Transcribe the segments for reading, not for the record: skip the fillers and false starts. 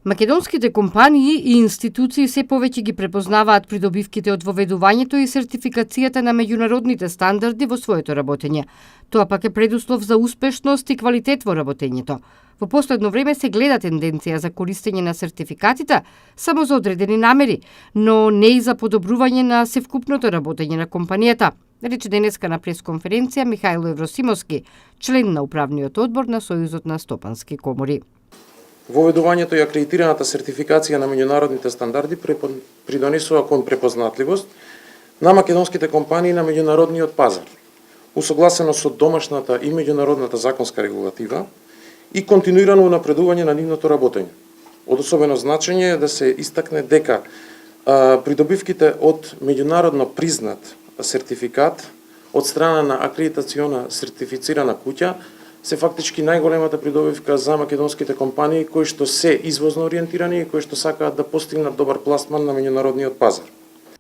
Македонските компании и институции се повеќе ги препознаваат придобивките од воведувањето и сертификацијата на меѓународните стандарди во своето работење. Тоа пак е предуслов за успешност и квалитет во работењето. Во последно време се гледа тенденција за користење на сертификатите само за одредени намери, но не и за подобрување на севкупното работење на компанијата, рече денеска на пресконференција Михајло Евросимовски, член на управниот одбор на Сојузот на стопански комори. Воведувањето и акредитираната сертификација на меѓународните стандарди придонесува кон препознатливост на македонските компании на меѓународниот пазар, усогласено со домашната и меѓународната законска регулатива и континуирано унапредување на нивното работење. Од особено значење е да се истакне дека придобивките од меѓународно признат сертификат од страна на акредитациона сертифицирана куќа се фактички најголемата придобивка за македонските компании кои што се извозно ориентирани и кои што сакаат да постигнат добар пласман на меѓународниот пазар.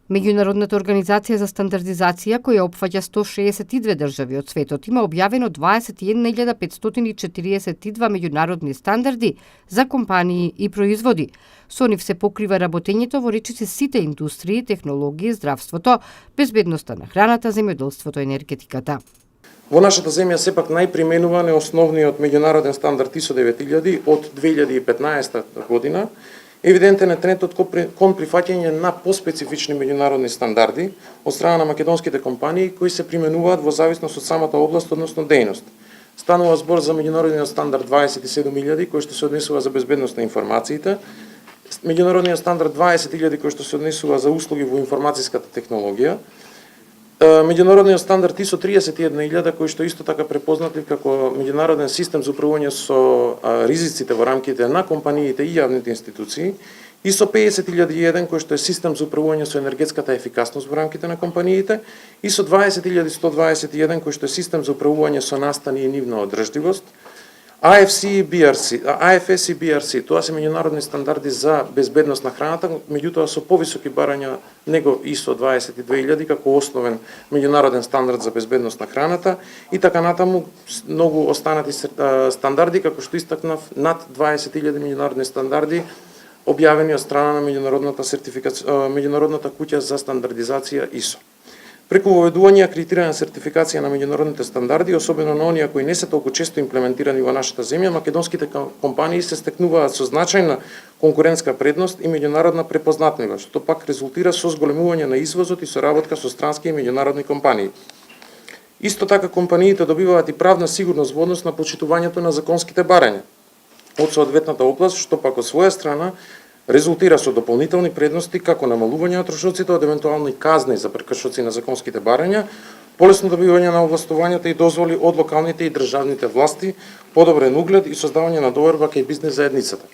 Меѓународната организација за стандардизација, која опфаќа 162 држави од светот, има објавено 21.542 меѓународни стандарди за компании и производи. Со нив се покрива работењето во речиси сите индустрии, технологии, здравството, безбедноста на храната, земјоделството и енергетиката. Во нашата земја сепак најприменуван е основниот меѓународен стандард ISO 9000 од 2015 година. Евидентен е трендот кон прифаќање на поспецифични меѓународни стандарди од страна на македонските компании кои се применуваат во зависност од самата област, односно дејност. Станува збор за меѓународниот стандард 27000 кој што се однесува за безбедност на информациите, меѓународниот стандард 20000 кој што се однесува за услуги во информатската технологија, меѓународниот стандард ISO 31000 кој што исто така препознатлив како меѓународен систем за управување со ризиците во рамките на компаниите и јавните институции, ISO 50001 кој што е систем за управување со енергетската ефикасност во рамките на компаниите, ISO 20121 кој што е систем за управување со настани и нивна одржливост, AFS и BRC, тоа се меѓународни стандарди за безбедност на храната, меѓутоа со повисоки барања него ISO 22000 како основен меѓународен стандард за безбедност на храната и така натаму многу останати стандарди, како што истакнав, над 20.000 меѓународни стандарди објавени од страна на меѓународната куќа за стандардизација ISO. Преку воведување и акредитирана сертификација на меѓународните стандарди, особено на оние кои не се толку често имплементирани во нашата земја, македонските компании се стекнуваат со значајна конкурентска предност и меѓународна препознатливост, што пак резултира со зголемување на извозот и соработка со странски и меѓународни компании. Исто така компаниите добиваат и правна сигурност во однос на почитувањето на законските барања од соодветната област, што пак од своја страна резултира со дополнителни предности како намалување на трошоците од евентуални казни за прекршоци на законските барања, полесно добивање на овластувањата и дозволи од локалните и државните власти, подобрен углед и создавање на доверба кај бизнес заедницата.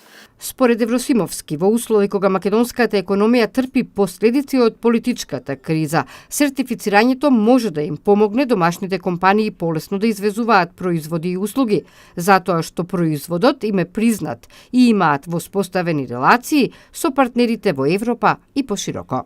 Според Евросимовски, во услови кога македонската економија трпи последици од политичката криза, сертифицирањето може да им помогне домашните компании полесно да извезуваат производи и услуги, затоа што производот им е признат и имаат воспоставени релации со партнерите во Европа и пошироко.